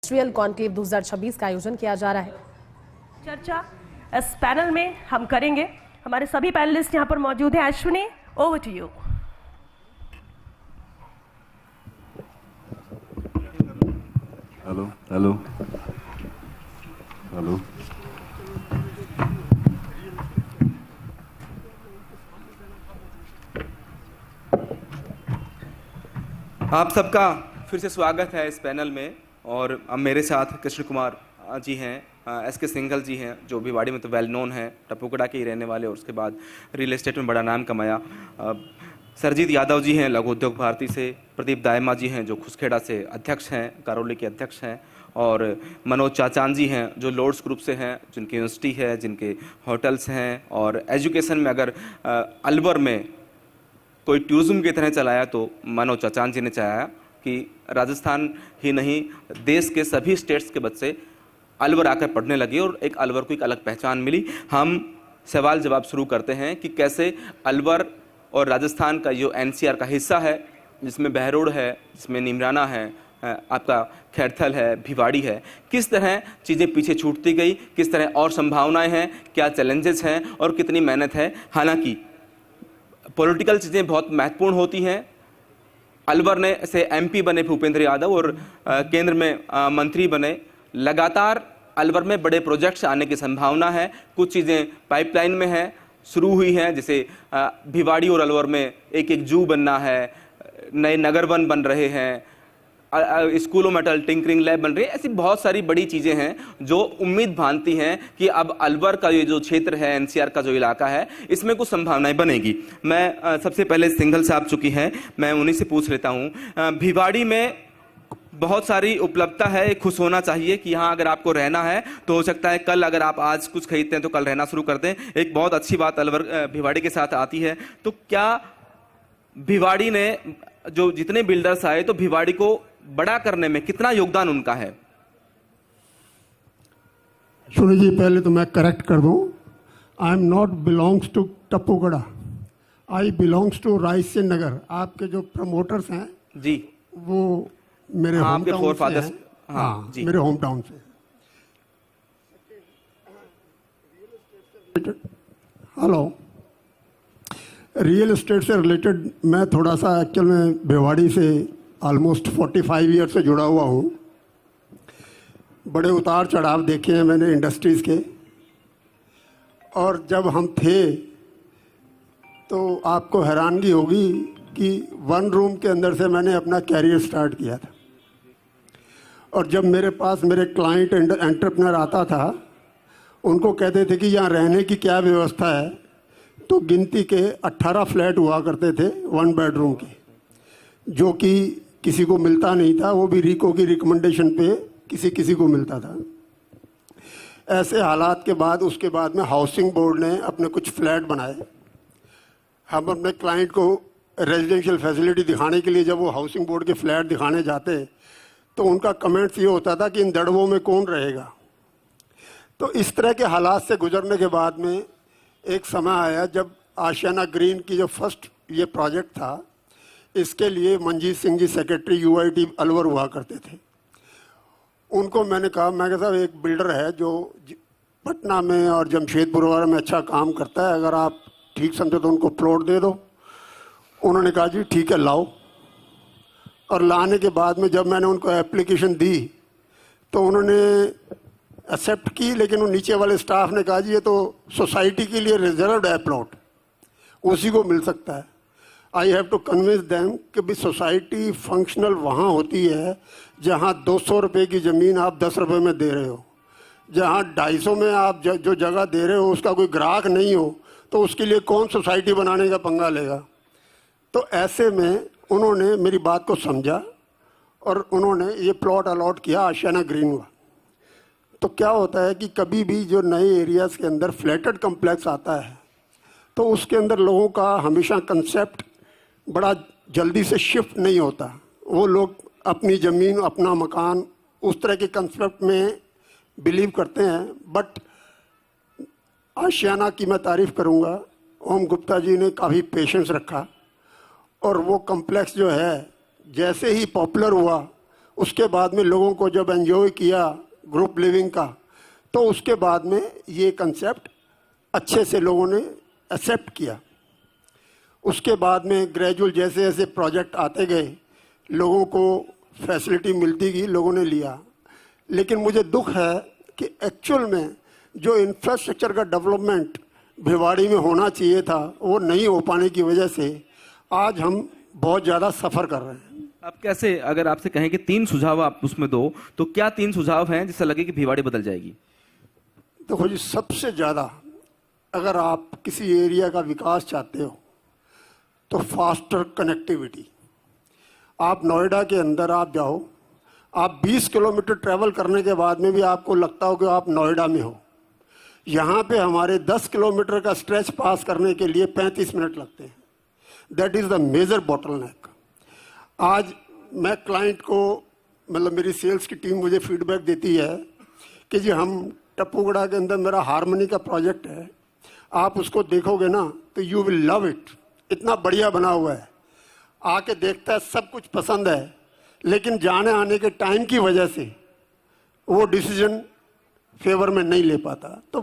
Industrial conclave 2026 का आयोजन किया जा रहा है। चर्चा इस पैनल में हम करेंगे। हमारे सभी पैनलिस्ट यहाँ पर मौजूद हैं। Ashwini, over to you. Hello hello hello. आप सबका फिर से स्वागत है इस पैनल में। और अब मेरे साथ कृष्ण कुमार जी हैं, एस.के. सिंघल जी हैं, जो भिवाड़ी में तो वेल नोन है, टपुकड़ा के ही रहने वाले और उसके बाद रियल एस्टेट में बड़ा नाम कमाया। सरजीत यादव जी हैं लघु उद्योग भारती से, प्रदीप दायमा जी हैं जो खुसखेड़ा से अध्यक्ष हैं, करौली के अध्यक्ष हैं, और मनोज चाचान जी हैं जो लॉर्ड्स ग्रुप से हैं, जिनकी यूनिवर्सिटी है, जिनके होटल्स हैं। और एजुकेशन में अगर अलवर में कोई टूरिज्म की तरह चलाया तो मनोज चाचान जी ने चाहा कि राजस्थान ही नहीं देश के सभी स्टेट्स के बच्चे अलवर आकर पढ़ने लगे और एक अलवर को एक अलग पहचान मिली। हम सवाल जवाब शुरू करते हैं कि कैसे अलवर और राजस्थान का जो एनसीआर का हिस्सा है, जिसमें बहरोड है, जिसमें निमराना है, आपका खैरथल है, भिवाड़ी है, किस तरह चीज़ें पीछे छूटती गई, किस तरह और संभावनाएं हैं, क्या चैलेंजेस हैं और कितनी मेहनत है। हालांकि पॉलिटिकल चीज़ें बहुत महत्वपूर्ण होती हैं। अलवर ने से एमपी बने भूपेंद्र यादव और केंद्र में मंत्री बने। लगातार अलवर में बड़े प्रोजेक्ट्स आने की संभावना है। कुछ चीज़ें पाइपलाइन में हैं, शुरू हुई हैं, जैसे भिवाड़ी और अलवर में एक एक जू बनना है, नए नगर वन बन रहे हैं, स्कूलों में अटल टिंकरिंग लैब बन रही है। ऐसी बहुत सारी बड़ी चीज़ें हैं जो उम्मीद बांधती हैं कि अब अलवर का ये जो क्षेत्र है, एनसीआर का जो इलाका है, इसमें कुछ संभावनाएं बनेगी। मैं सबसे पहले सिंघल साहब चुकी हैं, मैं उन्हीं से पूछ लेता हूँ। भिवाड़ी में बहुत सारी उपलब्धता है, खुश होना चाहिए कि यहाँ अगर आपको रहना है तो हो सकता है कल अगर आप आज कुछ खरीदते हैं तो कल रहना शुरू कर दें। एक बहुत अच्छी बात अलवर भिवाड़ी के साथ आती है। तो क्या भिवाड़ी ने जो जितने बिल्डर्स आए तो भिवाड़ी को बड़ा करने में कितना योगदान उनका है? सुनो जी, पहले तो मैं करेक्ट कर दूं, I am not belongs to Tapugada, I belongs to Raisen Nagar. आपके जो प्रमोटर्स हैं जी, वो मेरे होम टाउन से हैं। हाँ जी, मेरे होम टाउन से। हेलो, रियल एस्टेट से रिलेटेड मैं थोड़ा सा एक्चुअल में भिवाड़ी से ऑलमोस्ट 45 ईयर से जुड़ा हुआ हूँ। बड़े उतार चढ़ाव देखे हैं मैंने इंडस्ट्रीज़ के। और जब हम थे तो आपको हैरानगी होगी कि वन रूम के अंदर से मैंने अपना कैरियर स्टार्ट किया था। और जब मेरे पास मेरे क्लाइंट एंटरप्रेन्योर आता था, उनको कहते थे कि यहाँ रहने की क्या व्यवस्था है, तो गिनती के 18 फ्लैट हुआ करते थे 1 बेडरूम के, जो कि किसी को मिलता नहीं था, वो भी रिको की रिकमेंडेशन पे किसी को मिलता था। ऐसे हालात के बाद उसके बाद में हाउसिंग बोर्ड ने अपने कुछ फ्लैट बनाए। हम अपने क्लाइंट को रेजिडेंशियल फैसिलिटी दिखाने के लिए जब वो हाउसिंग बोर्ड के फ्लैट दिखाने जाते तो उनका कमेंट्स ये होता था कि इन दड़बों में कौन रहेगा। तो इस तरह के हालात से गुजरने के बाद में एक समय आया जब आशियाना ग्रीन की जो फर्स्ट ये प्रोजेक्ट था, इसके लिए मंजीत सिंह जी सेक्रेटरी यूआईटी अलवर हुआ करते थे। उनको मैंने कहा, मैं साहब एक बिल्डर है जो पटना में और जमशेदपुर वगैरह में अच्छा काम करता है, अगर आप ठीक समझो तो उनको प्लॉट दे दो। उन्होंने कहा जी ठीक है लाओ। और लाने के बाद में जब मैंने उनको एप्लीकेशन दी तो उन्होंने एक्सेप्ट की, लेकिन वो नीचे वाले स्टाफ ने कहा जी ये तो सोसाइटी के लिए रिजर्व्ड है प्लॉट, उसी को मिल सकता है। I have to convince them कि भी सोसाइटी फंक्शनल वहाँ होती है जहाँ 200 रुपये की ज़मीन आप 10 रुपये में दे रहे हो, जहाँ 250 में आप जो जगह दे रहे हो उसका कोई ग्राहक नहीं हो, तो उसके लिए कौन सोसाइटी बनाने का पंगा लेगा। तो ऐसे में उन्होंने मेरी बात को समझा और उन्होंने ये प्लॉट अलॉट किया आशियाना ग्रीन का। तो क्या होता है कि कभी भी जो नए एरियाज़ के अंदर फ्लैटेड कम्प्लेक्स आता है तो उसके अंदर लोगों का हमेशा कंसेप्ट बड़ा जल्दी से शिफ्ट नहीं होता। वो लोग अपनी ज़मीन, अपना मकान, उस तरह के कंसेप्ट में बिलीव करते हैं। बट आशियाना की मैं तारीफ़ करूँगा, ओम गुप्ता जी ने काफ़ी पेशेंस रखा और वो कम्प्लेक्स जो है जैसे ही पॉपुलर हुआ उसके बाद में लोगों को जब एंजॉय किया ग्रुप लिविंग का, तो उसके बाद में ये कंसेप्ट अच्छे से लोगों ने एक्सेप्ट किया। उसके बाद में ग्रेजुअल जैसे जैसे प्रोजेक्ट आते गए, लोगों को फैसिलिटी मिलती गई, लोगों ने लिया। लेकिन मुझे दुख है कि एक्चुअल में जो इंफ्रास्ट्रक्चर का डेवलपमेंट भिवाड़ी में होना चाहिए था, वो नहीं हो पाने की वजह से आज हम बहुत ज़्यादा सफ़र कर रहे हैं। अब कैसे, अगर आपसे कहें कि 3 सुझाव आप उसमें दो, तो क्या 3 सुझाव हैं जिससे लगे कि भिवाड़ी बदल जाएगी? देखो जी, सबसे ज़्यादा अगर आप किसी एरिया का विकास चाहते हो तो फास्टर कनेक्टिविटी। आप नोएडा के अंदर आप जाओ, आप 20 किलोमीटर ट्रैवल करने के बाद में भी आपको लगता हो कि आप नोएडा में हो। यहाँ पे हमारे 10 किलोमीटर का स्ट्रेच पास करने के लिए 35 मिनट लगते हैं। That is the major bottleneck. आज मैं क्लाइंट को, मतलब मेरी सेल्स की टीम मुझे फीडबैक देती है कि जी हम टप्पूगढ़ा के अंदर मेरा हारमोनी का प्रोजेक्ट है, आप उसको देखोगे ना तो यू विल लव इट, इतना बढ़िया बना हुआ है। आके देखता है, सब कुछ पसंद है, लेकिन जाने आने के टाइम की वजह से वो डिसीजन फेवर में नहीं ले पाता। तो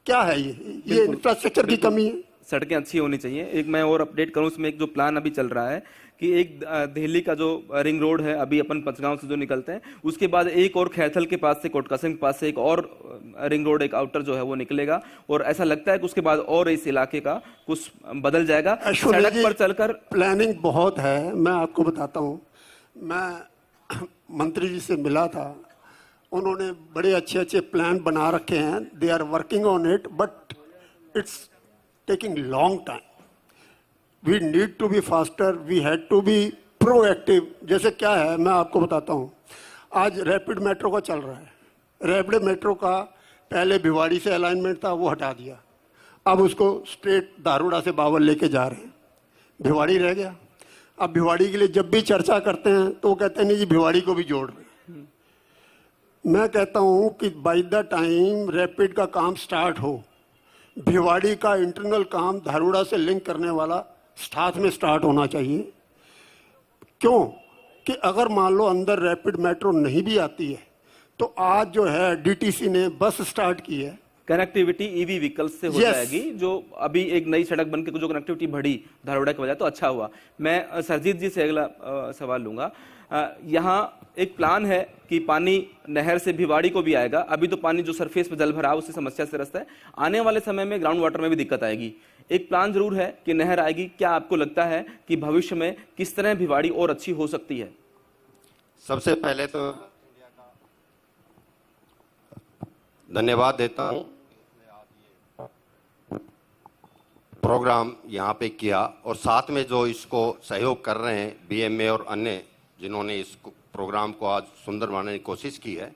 क्या है ये इंफ्रास्ट्रक्चर की कमी है। सड़कें अच्छी होनी चाहिए। एक मैं और अपडेट करूं, इसमें एक जो प्लान अभी चल रहा है कि एक दिल्ली का जो रिंग रोड है, अभी अपन पंचगांव से जो निकलते हैं, उसके बाद एक और खैथल के पास से, कोटकासिंग के पास से एक और रिंग रोड, एक आउटर जो है वो निकलेगा, और ऐसा लगता है कि उसके बाद और इस इलाके का कुछ बदल जाएगा। सड़क पर चलकर प्लानिंग बहुत है। मैं आपको बताता हूँ, मैं मंत्री जी से मिला था, उन्होंने बड़े अच्छे अच्छे प्लान बना रखे हैं। They are working on it, but it's taking long time. We need to be faster, we had to be proactive. जैसे क्या है, मैं आपको बताता हूँ, आज रैपिड मेट्रो का चल रहा है। रैपिड मेट्रो का पहले भिवाड़ी से अलाइनमेंट था, वो हटा दिया, अब उसको स्ट्रेट दारूड़ा से बावल लेके जा रहे हैं, भिवाड़ी रह गया। अब भिवाड़ी के लिए जब भी चर्चा करते हैं तो वो कहते हैं नहीं जी भिवाड़ी को भी जोड़ रहे हैं। मैं कहता हूँ कि बाय द टाइम रैपिड का काम स्टार्ट हो, भिवाड़ी का इंटरनल काम धारूड़ा से लिंक करने वाला साथ में स्टार्ट होना चाहिए। क्यों कि अगर मान लो अंदर रैपिड मेट्रो नहीं भी आती है, तो आज जो है डीटीसी ने बस स्टार्ट की है, कनेक्टिविटी ईवी व्हीकल से हो जाएगी। जो अभी एक नई सड़क बनके जो कनेक्टिविटी बढ़ी धारूड़ा की वजह, तो अच्छा हुआ। मैं सरजीत जी से अगला सवाल लूंगा। यहाँ एक प्लान है कि पानी नहर से भिवाड़ी को भी आएगा। अभी तो पानी जो सरफेस पे जल भराव उससे समस्या से ग्रस्त है, आने वाले समय में ग्राउंड वाटर में भी दिक्कत आएगी। एक प्लान जरूर है कि नहर आएगी। क्या आपको लगता है कि भविष्य में किस तरह भिवाड़ी और अच्छी हो सकती है? सबसे पहले तो धन्यवाद देता हूं, प्रोग्राम यहाँ पे किया, और साथ में जो इसको सहयोग कर रहे हैं बीएमए और अन्य जिन्होंने इस प्रोग्राम को आज सुंदर बनाने की कोशिश की है।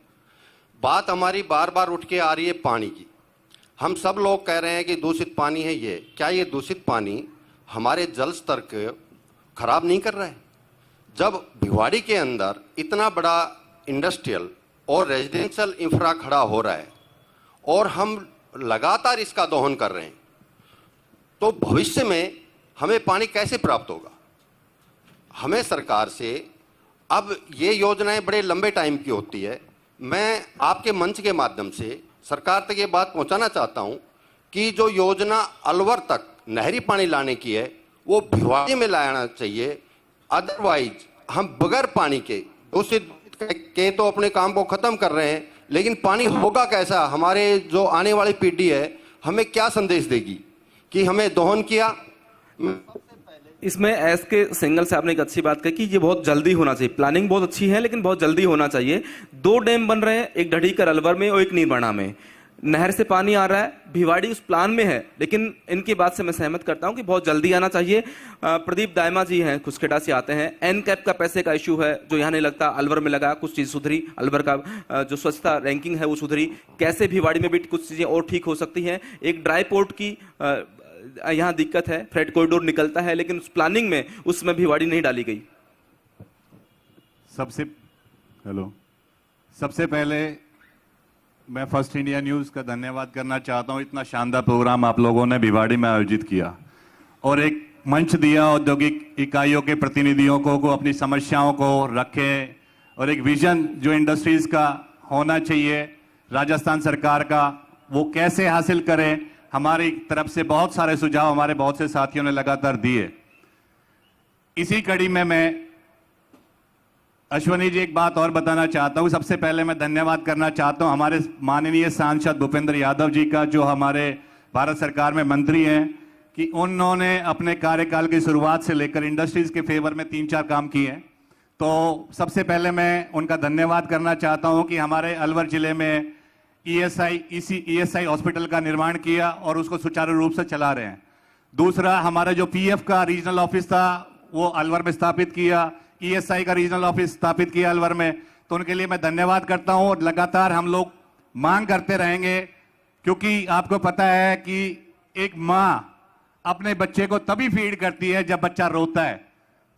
बात हमारी बार बार उठ के आ रही है पानी की। हम सब लोग कह रहे हैं कि दूषित पानी है ये। क्या ये दूषित पानी हमारे जल स्तर को खराब नहीं कर रहा है? जब भिवाड़ी के अंदर इतना बड़ा इंडस्ट्रियल और रेजिडेंशियल इंफ्रा खड़ा हो रहा है और हम लगातार इसका दोहन कर रहे हैं, तो भविष्य में हमें पानी कैसे प्राप्त होगा? हमें सरकार से, अब ये योजनाएं बड़े लंबे टाइम की होती है। मैं आपके मंच के माध्यम से सरकार तक ये बात पहुंचाना चाहता हूं कि जो योजना अलवर तक नहरी पानी लाने की है वो भिवाड़ी में लाना चाहिए। अदरवाइज हम बगैर पानी के दूषित के तो अपने काम को खत्म कर रहे हैं, लेकिन पानी होगा कैसा? हमारे जो आने वाली पीढ़ी है हमें क्या संदेश देगी कि हमें दोहन किया? इसमें एस के सिंगल से आपने एक अच्छी बात कही कि ये बहुत जल्दी होना चाहिए। प्लानिंग बहुत अच्छी है लेकिन बहुत जल्दी होना चाहिए। 2 डैम बन रहे हैं, एक ढड़ीकर अलवर में और एक नीरबणा में। नहर से पानी आ रहा है, भिवाड़ी उस प्लान में है, लेकिन इनकी बात से मैं सहमत करता हूं कि बहुत जल्दी आना चाहिए। प्रदीप दायमा जी हैं, खुसखेड़ा से आते हैं। एन कैप का पैसे का इशू है जो यहाँ नहीं लगता, अलवर में लगा, कुछ चीज सुधरी। अलवर का जो स्वच्छता रैंकिंग है वो सुधरी। कैसे भिवाड़ी में भी कुछ चीजें और ठीक हो सकती हैं? एक ड्राई पोर्ट की यहाँ दिक्कत है, फ्रेट कॉरिडोर निकलता है, लेकिन उस प्लानिंग में उसमें भिवाड़ी नहीं डाली गई। सबसे पहले मैं फर्स्ट इंडिया न्यूज का धन्यवाद करना चाहता हूं। इतना शानदार प्रोग्राम आप लोगों ने भिवाड़ी में आयोजित किया और एक मंच दिया औद्योगिक इकाइयों के प्रतिनिधियों को अपनी समस्याओं को रखें और एक विजन जो इंडस्ट्रीज का होना चाहिए राजस्थान सरकार का, वो कैसे हासिल करें, हमारी तरफ से बहुत सारे सुझाव हमारे बहुत से साथियों ने लगातार दिए। इसी कड़ी में मैं अश्वनी जी एक बात और बताना चाहता हूं। सबसे पहले मैं धन्यवाद करना चाहता हूं हमारे माननीय सांसद भूपेंद्र यादव जी का, जो हमारे भारत सरकार में मंत्री हैं, कि उन्होंने अपने कार्यकाल की शुरुआत से लेकर इंडस्ट्रीज के फेवर में 3-4 काम किए हैं। तो सबसे पहले मैं उनका धन्यवाद करना चाहता हूं कि हमारे अलवर जिले में ईएसआई हॉस्पिटल का निर्माण किया और उसको सुचारू रूप से चला रहे हैं। दूसरा, हमारा जो पीएफ का रीजनल ऑफिस था वो अलवर में स्थापित किया, ईएसआई का रीजनल ऑफिस स्थापित किया अलवर में, तो उनके लिए मैं धन्यवाद करता हूं। और लगातार हम लोग मांग करते रहेंगे, क्योंकि आपको पता है कि एक मां अपने बच्चे को तभी फीड करती है जब बच्चा रोता है।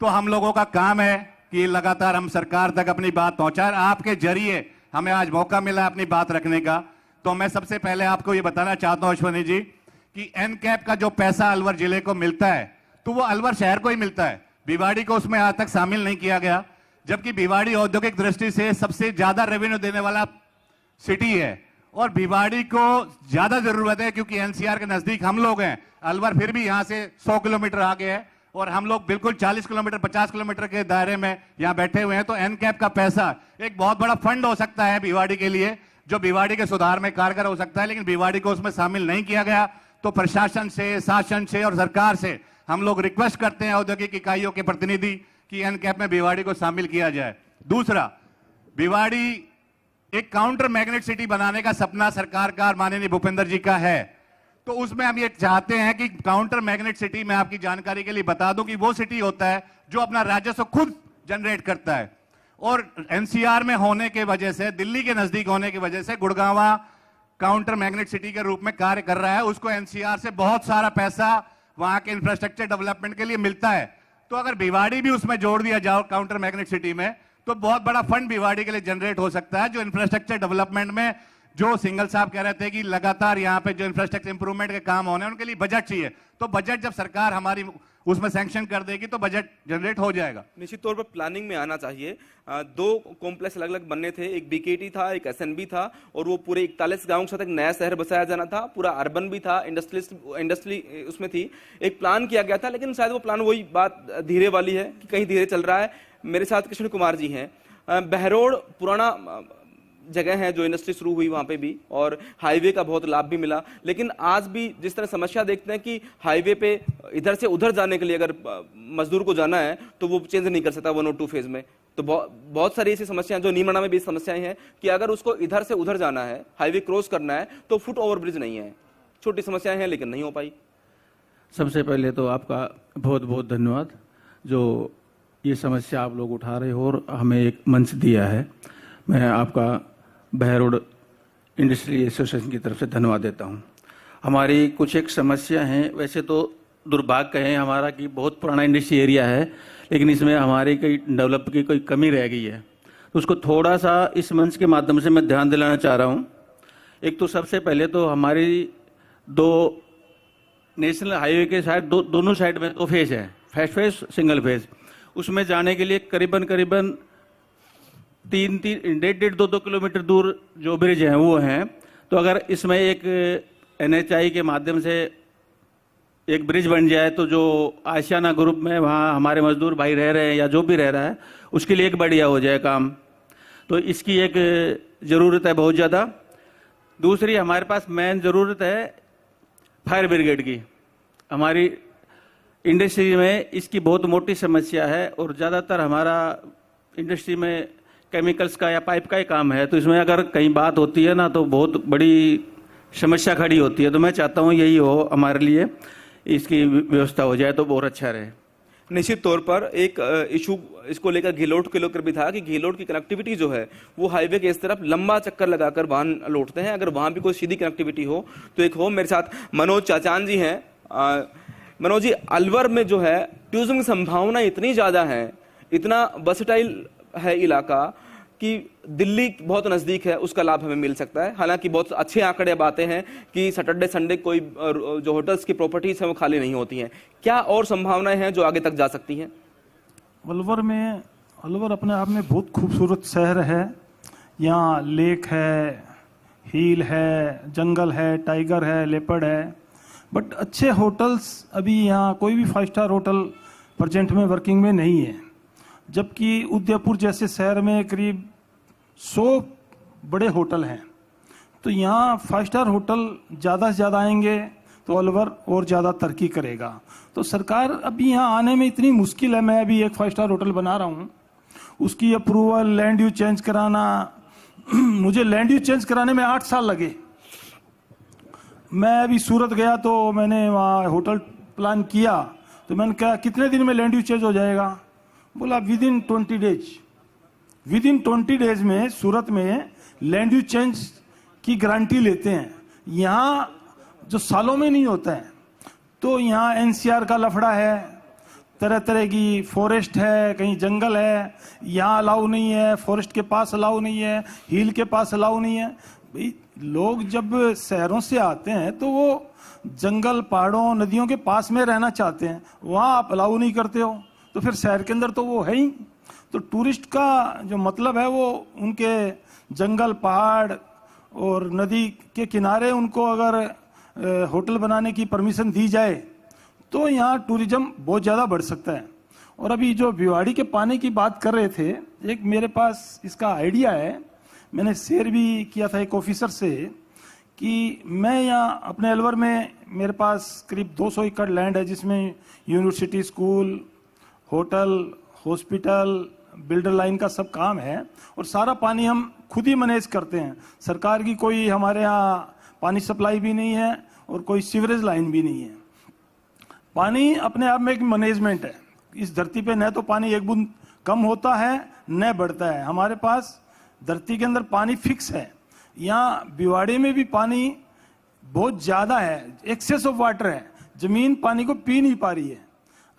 तो हम लोगों का काम है कि लगातार हम सरकार तक अपनी बात पहुंचाएं। आपके जरिए हमें आज मौका मिला अपनी बात रखने का। तो मैं सबसे पहले आपको ये बताना चाहता हूं अश्वनी जी कि एनकैप का जो पैसा अलवर जिले को मिलता है तो वो अलवर शहर को ही मिलता है, भिवाड़ी को उसमें आज तक शामिल नहीं किया गया, जबकि भिवाड़ी औद्योगिक दृष्टि से सबसे ज्यादा रेवेन्यू देने वाला सिटी है और भिवाड़ी को ज्यादा जरूरत है, क्योंकि एनसीआर के नजदीक हम लोग हैं। अलवर फिर भी यहां से 100 किलोमीटर आगे है और हम लोग बिल्कुल 40 किलोमीटर 50 किलोमीटर के दायरे में यहां बैठे हुए हैं। तो एनकैप का पैसा एक बहुत बड़ा फंड हो सकता है भिवाड़ी के लिए, जो भिवाड़ी के सुधार में कारगर हो सकता है, लेकिन भिवाड़ी को उसमें शामिल नहीं किया गया। तो प्रशासन से, शासन से और सरकार से हम लोग रिक्वेस्ट करते हैं औद्योगिक इकाइयों के प्रतिनिधि कि एनकैप में भिवाड़ी को शामिल किया जाए। दूसरा, भिवाड़ी एक काउंटर मैग्नेट सिटी बनाने का सपना सरकार का माननीय भूपेंद्र जी का है। तो उसमें हम ये चाहते हैं कि काउंटर मैग्नेट सिटी में आपकी जानकारी के लिए बता दूं कि वो सिटी होता है जो अपना राजस्व खुद जनरेट करता है, और एनसीआर में होने के वजह से, दिल्ली के नजदीक होने की वजह से गुड़गांवा काउंटर मैग्नेट सिटी के रूप में कार्य कर रहा है। उसको एनसीआर से बहुत सारा पैसा वहां के इंफ्रास्ट्रक्चर डेवलपमेंट के लिए मिलता है। तो अगर भिवाड़ी भी उसमें जोड़ दिया जाओ काउंटर मैग्नेट सिटी में, तो बहुत बड़ा फंड भिवाड़ी के लिए जनरेट हो सकता है, जो इंफ्रास्ट्रक्चर डेवलपमेंट में, जो सिंगल साहब कह रहे थे कि लगातार यहाँ पे जो इंफ्रास्ट्रक्चर इंप्रूवमेंट के काम होने हैं उनके लिए बजट चाहिए। तो बजट जब सरकार हमारी उसमें सैंक्शन कर देगी तो बजट जनरेट हो जाएगा। निश्चित तौर पर प्लानिंग में आना चाहिए। 2 कॉम्प्लेक्स अलग अलग बनने थे, एक बीकेटी था, एक एसएनबी था, और वो पूरे 41 गांव के साथ एक नया शहर बसाया जाना था, पूरा अर्बन भी था, इंडस्ट्री उसमें थी। एक प्लान किया गया था, लेकिन शायद वो प्लान, वही बात धीरे वाली है कि कहीं धीरे चल रहा है। मेरे साथ कृष्ण कुमार जी हैं। बहरोड पुराना जगह है जो इंडस्ट्री शुरू हुई वहां पे भी, और हाईवे का बहुत लाभ भी मिला, लेकिन आज भी जिस तरह समस्या देखते हैं कि हाईवे पे इधर से उधर जाने के लिए अगर मजदूर को जाना है तो वो चेंज नहीं कर सकता 102 फेज में। तो बहुत सारी ऐसी समस्याएं, जो नीमना में भी समस्याएं हैं कि अगर उसको इधर से उधर जाना है, हाईवे क्रॉस करना है, तो फुट ओवर ब्रिज नहीं है। छोटी समस्याएं हैं लेकिन नहीं हो पाई। सबसे पहले तो आपका बहुत बहुत धन्यवाद, जो ये समस्या आप लोग उठा रहे हो और हमें एक मंच दिया है। मैं आपका बहरोड इंडस्ट्री एसोसिएशन की तरफ से धन्यवाद देता हूँ। हमारी कुछ एक समस्या हैं, वैसे तो दुर्भाग्य है हमारा कि बहुत पुराना इंडस्ट्री एरिया है, लेकिन इसमें हमारी कई डेवलप की कोई कमी रह गई है, तो उसको थोड़ा सा इस मंच के माध्यम से मैं ध्यान दिलाना चाह रहा हूँ। एक तो सबसे पहले तो हमारी 2 नेशनल हाईवे के साइड दोनों साइड में 2 फेज है, फर्स्ट फेज, सिंगल फेज। उसमें जाने के लिए करीबन 1.5-2 किलोमीटर दूर जो ब्रिज हैं वो हैं। तो अगर इसमें एक NHI के माध्यम से एक ब्रिज बन जाए तो जो आशियाना ग्रुप में वहाँ हमारे मजदूर भाई रह रहे हैं या जो भी रह रहा है उसके लिए एक बढ़िया हो जाए काम। तो इसकी एक ज़रूरत है बहुत ज़्यादा। दूसरी हमारे पास मेन ज़रूरत है फायर ब्रिगेड की। हमारी इंडस्ट्री में इसकी बहुत मोटी समस्या है और ज़्यादातर हमारा इंडस्ट्री में केमिकल्स का या पाइप का ही काम है, तो इसमें अगर कहीं बात होती है ना तो बहुत बड़ी समस्या खड़ी होती है। तो मैं चाहता हूँ यही हो हमारे लिए, इसकी व्यवस्था हो जाए तो बहुत अच्छा रहे। निश्चित तौर पर एक इशू इसको लेकर घिलोट के लेकर भी था कि घिलोट की कनेक्टिविटी जो है वो हाईवे के इस तरफ लंबा चक्कर लगाकर वाहन लौटते हैं। अगर वहां भी कोई सीधी कनेक्टिविटी हो तो एक हो। मेरे साथ मनोज चाचान जी हैं। मनोज जी, अलवर में जो है टूरिज्म की संभावना इतनी ज्यादा है, इतना वर्सेटाइल है इलाका कि दिल्ली बहुत नजदीक है, उसका लाभ हमें मिल सकता है। हालांकि बहुत अच्छे आंकड़े अब आते हैं कि सैटरडे संडे कोई जो होटल्स की प्रॉपर्टीज हैं वो खाली नहीं होती हैं। क्या और संभावनाएं हैं जो आगे तक जा सकती हैं? अलवर में अलवर अपने आप में बहुत खूबसूरत शहर है। यहाँ लेक है, हिल है, जंगल है, टाइगर है, लेपर्ड है, बट अच्छे होटल्स अभी यहाँ कोई भी 5 स्टार होटल प्रेजेंट में वर्किंग में नहीं है। जबकि उदयपुर जैसे शहर में करीब 100 बड़े होटल हैं। तो यहाँ 5 स्टार होटल ज़्यादा से ज़्यादा आएंगे तो अलवर और ज़्यादा तरक्की करेगा। तो सरकार अभी यहाँ आने में इतनी मुश्किल है। मैं अभी एक 5 स्टार होटल बना रहा हूँ, उसकी अप्रूवल, लैंड यूज चेंज कराना, मुझे लैंड यूज चेंज कराने में 8 साल लगे। मैं अभी सूरत गया तो मैंने वहाँ होटल प्लान किया, तो मैंने कहा कितने दिन में लैंड यूज चेंज हो जाएगा? बोला with in 20 days. With in 20 days में सूरत में लैंड यूज चेंज की गारंटी लेते हैं। यहाँ जो सालों में नहीं होता है। तो यहाँ एनसीआर का लफड़ा है, तरह तरह की फॉरेस्ट है, कहीं जंगल है, यहाँ अलाउ नहीं है, फॉरेस्ट के पास अलाउ नहीं है, हिल के पास अलाउ नहीं है। भाई लोग जब शहरों से आते हैं तो वो जंगल, पहाड़ों, नदियों के पास में रहना चाहते हैं, वहाँ आप अलाउ नहीं करते हो, तो फिर शहर के अंदर तो वो है ही। तो टूरिस्ट का जो मतलब है वो उनके जंगल, पहाड़ और नदी के किनारे उनको अगर होटल बनाने की परमिशन दी जाए तो यहाँ टूरिज्म बहुत ज़्यादा बढ़ सकता है। और अभी जो भिवाड़ी के पानी की बात कर रहे थे, एक मेरे पास इसका आइडिया है, मैंने शेयर भी किया था एक ऑफिसर से कि मैं यहाँ अपने अलवर में मेरे पास करीब 200 एकड़ लैंड है, जिसमें university, school, hotel, hospital, builder line का सब काम है, और सारा पानी हम खुद ही मैनेज करते हैं। सरकार की कोई हमारे यहाँ पानी सप्लाई भी नहीं है और कोई सीवरेज लाइन भी नहीं है। पानी अपने आप में एक मैनेजमेंट है। इस धरती पे न तो पानी एक बूंद कम होता है न बढ़ता है। हमारे पास धरती के अंदर पानी फिक्स है। यहाँ भिवाड़ी में भी पानी बहुत ज़्यादा है, एक्सेस ऑफ वाटर है, जमीन पानी को पी नहीं पा रही है।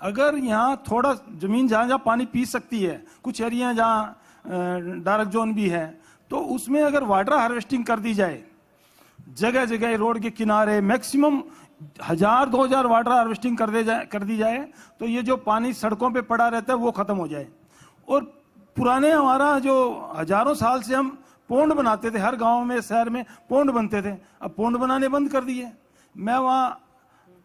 अगर यहाँ थोड़ा जमीन जहाँ जहाँ पानी पी सकती है, कुछ एरिया जहाँ डार्क जोन भी है, तो उसमें अगर वाटर हार्वेस्टिंग कर दी जाए, जगह जगह रोड के किनारे मैक्सिमम 1000-2000 वाटर हार्वेस्टिंग कर दी जाए, तो ये जो पानी सड़कों पे पड़ा रहता है वो खत्म हो जाए। और पुराने हमारा जो हजारों साल से हम पोंड बनाते थे, हर गांव में, शहर में पोंड बनते थे, अब पोंड बनाने बंद कर दिए। मैं वहाँ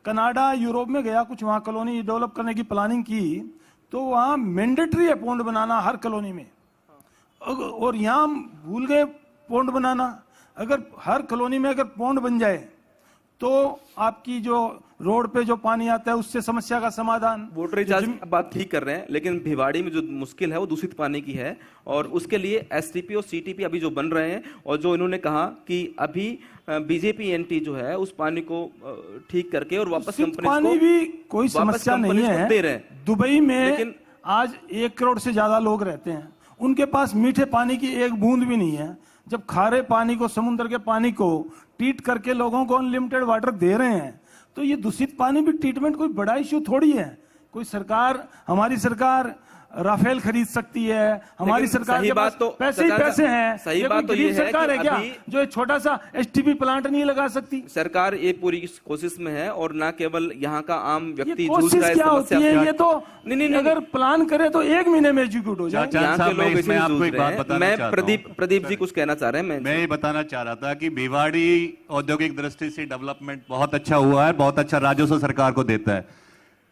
कनाडा, यूरोप में गया, कुछ वहाँ कॉलोनी डेवलप करने की प्लानिंग की, तो वहाँ मैंडेटरी है पोंड बनाना हर कॉलोनी में, और यहाँ हम भूल गए पोंड बनाना। अगर हर कॉलोनी में अगर पोंड बन जाए तो आपकी जो रोड पे जो पानी आता है उससे समस्या का समाधान। वोटर रिचार्ज बात ठीक कर रहे हैं, लेकिन भिवाड़ी में जो मुश्किल है वो दूषित पानी की है, और उसके लिए एसटीपी और सीटीपी अभी जो बन रहे हैं, और जो इन्होंने कहा कि अभी बीजेपी एनटी जो है उस पानी को ठीक करके और वापस कंपनी पानी भी कोई समस्या नहीं है। दुबई में आज 1 करोड़ से ज्यादा लोग रहते हैं, उनके पास मीठे पानी की एक बूंद भी नहीं है। जब खारे पानी को, समुद्र के पानी को ट्रीट करके लोगों को अनलिमिटेड वाटर दे रहे हैं, तो ये दूषित पानी भी ट्रीटमेंट कोई बड़ा इश्यू थोड़ी है। कोई सरकार, हमारी सरकार राफेल खरीद सकती है, हमारी सरकार के पास तो पैसे ही पैसे हैं। सही बात तो ये सरकार है क्या जो एक छोटा सा एसटीपी प्लांट नहीं लगा सकती? सरकार ये पूरी कोशिश में है, और ना केवल यहाँ का आम व्यक्ति जूझ रहा है क्या होती है ये तो नहीं, अगर प्लान करे तो 1 महीने में एग्जीक्यूट हो जाए। यहाँ के लोग इसमें आपको एक बात बताना चाहता हूं। प्रदीप जी कुछ कहना चाह रहे हैं। मैं ये बताना चाह रहा था कि भिवाड़ी औद्योगिक दृष्टि से डेवलपमेंट बहुत अच्छा हुआ है, बहुत अच्छा राजस्व सरकार को देता है।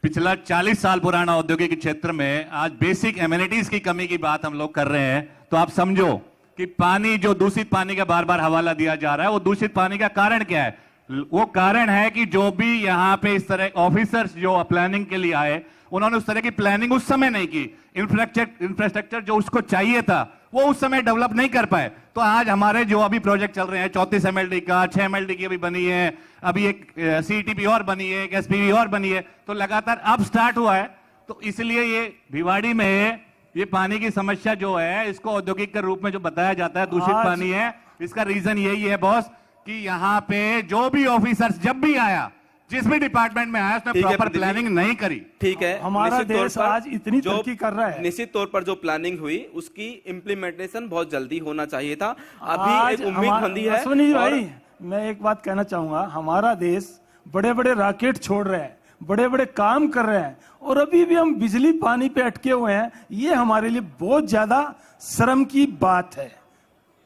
पिछला 40 साल पुराना औद्योगिक क्षेत्र में आज बेसिक एमिनिटीज की कमी की बात हम लोग कर रहे हैं। तो आप समझो कि पानी, जो दूषित पानी का बार बार हवाला दिया जा रहा है, वो दूषित पानी का कारण क्या है? वो कारण है कि जो भी यहाँ पे इस तरह ऑफिसर्स जो प्लानिंग के लिए आए, उन्होंने उस तरह की प्लानिंग उस समय नहीं की। इंफ्रास्ट्रक्चर जो उसको चाहिए था वो उस समय डेवलप नहीं कर पाए। तो आज हमारे जो अभी प्रोजेक्ट चल रहे हैं, 34 MLD का, 6 MLD की अभी बनी है, अभी एक CETP और बनी है, एक SPV और बनी है, तो लगातार अब स्टार्ट हुआ है। तो इसलिए ये भिवाड़ी में ये पानी की समस्या जो है, इसको औद्योगिक के रूप में जो बताया जाता है दूषित पानी है, इसका रीजन यही है बॉस कि यहाँ पे जो भी ऑफिसर्स जब भी आया, जिस भी डिपार्टमेंट में आया, उसने प्रॉपर प्लानिंग नहीं करी। ठीक है, हमारा देश आज इतनी तरक्की कर रहा है। निश्चित तौर पर जो प्लानिंग हुई उसकी इम्प्लीमेंटेशन बहुत जल्दी होना चाहिए था। अभी एक उम्मीद बंदी है। अश्विनी भाई, मैं एक बात कहना चाहूंगा, हमारा देश बड़े बड़े रॉकेट छोड़ रहा है, बड़े बड़े काम कर रहे हैं, और अभी भी हम बिजली पानी पे अटके हुए हैं। ये हमारे लिए बहुत ज्यादा शर्म की बात है,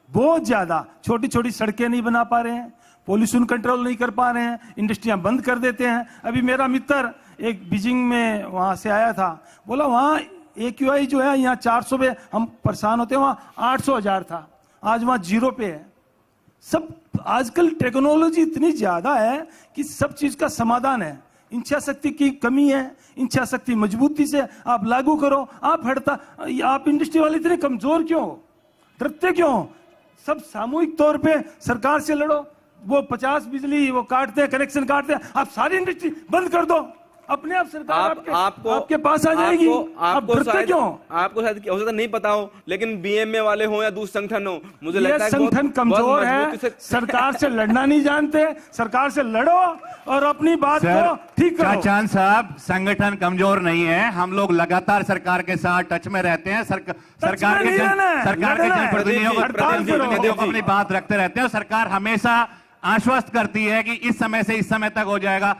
बहुत ज्यादा। छोटी छोटी सड़कें नहीं बना पा रहे हैं, पॉल्यूशन कंट्रोल नहीं कर पा रहे हैं, इंडस्ट्रियां बंद कर देते हैं। अभी मेरा मित्र एक बीजिंग में वहां से आया था, बोला वहां AQI जो है यहाँ 400 पे हम परेशान होते हैं, वहां 800,000 था, आज वहां 0 पे है। सब आजकल टेक्नोलॉजी इतनी ज्यादा है कि सब चीज का समाधान है। इच्छा शक्ति की कमी है, इच्छा शक्ति मजबूती से आप लागू करो। आप इंडस्ट्री वाले इतने कमजोर क्यों, डरते क्यों? सब सामूहिक तौर पे सरकार से लड़ो। वो 50 बिजली वो काटते हैं, कनेक्शन काटते हैं, आप सारी इंडस्ट्री बंद कर दो, अपने आप सरकार आपके पास आ जाएगी। आप डरते क्यों? आपको शायद हो सकता नहीं पता हो, लेकिन BMA वाले हो या दूसरे संगठन हो, मुझे लगता है संगठन कमजोर है, सरकार से लड़ना नहीं जानते। सरकार से लड़ो और अपनी बात को ठीक करो। चाचान साहब, संगठन कमजोर नहीं है, हम लोग लगातार सरकार के साथ टच में रहते हैं। सरकार के जनप्रतिनिधियों को अपनी बात रखते रहते हैं, और सरकार हमेशा आश्वस्त करती है कि इस समय से इस समय तक हो जाएगा।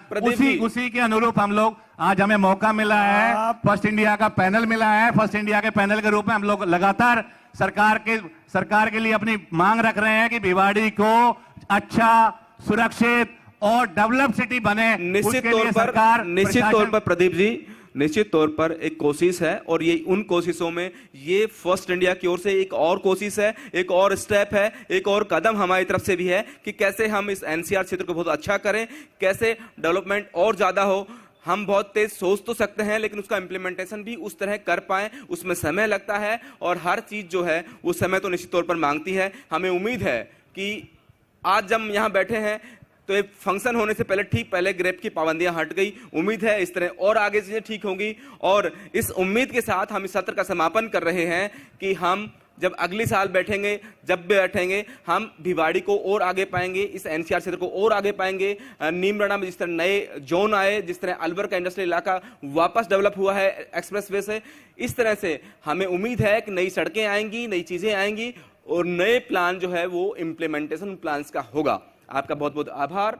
उसी के अनुरूप हम लोग, आज हमें मौका मिला है, फर्स्ट इंडिया का पैनल मिला है, फर्स्ट इंडिया के पैनल के रूप में हम लोग लगातार सरकार के लिए अपनी मांग रख रहे हैं कि भिवाड़ी को अच्छा, सुरक्षित और डेवलप सिटी बने। निश्चित तौर पर प्रदीप जी, निश्चित तौर पर एक कोशिश है, और ये उन कोशिशों में ये फर्स्ट इंडिया की ओर से एक और कोशिश है, एक और स्टेप है, एक और कदम हमारी तरफ से भी है कि कैसे हम इस NCR क्षेत्र को बहुत अच्छा करें, कैसे डेवलपमेंट और ज्यादा हो। हम बहुत तेज सोच तो सकते हैं, लेकिन उसका इंप्लीमेंटेशन भी उस तरह कर पाए, उसमें समय लगता है, और हर चीज जो है वो समय तो निश्चित तौर पर मांगती है। हमें उम्मीद है कि आज जब यहाँ बैठे हैं तो एक फंक्शन होने से पहले ग्रेप की पाबंदियां हट गई। उम्मीद है इस तरह और आगे चीजें ठीक होंगी, और इस उम्मीद के साथ हम इस सत्र का समापन कर रहे हैं कि हम जब अगली साल बैठेंगे, जब भी बैठेंगे, हम भिवाड़ी को और आगे पाएंगे, इस NCR क्षेत्र को और आगे पाएंगे। नीमराणा में जिस तरह नए जोन आए, जिस तरह अलवर का इंडस्ट्रियल इलाका वापस डेवलप हुआ है एक्सप्रेसवे से, इस तरह से हमें उम्मीद है कि नई सड़कें आएंगी, नई चीजें आएंगी, और नए प्लान जो है वो इम्प्लीमेंटेशन प्लान्स का होगा। आपका बहुत बहुत आभार।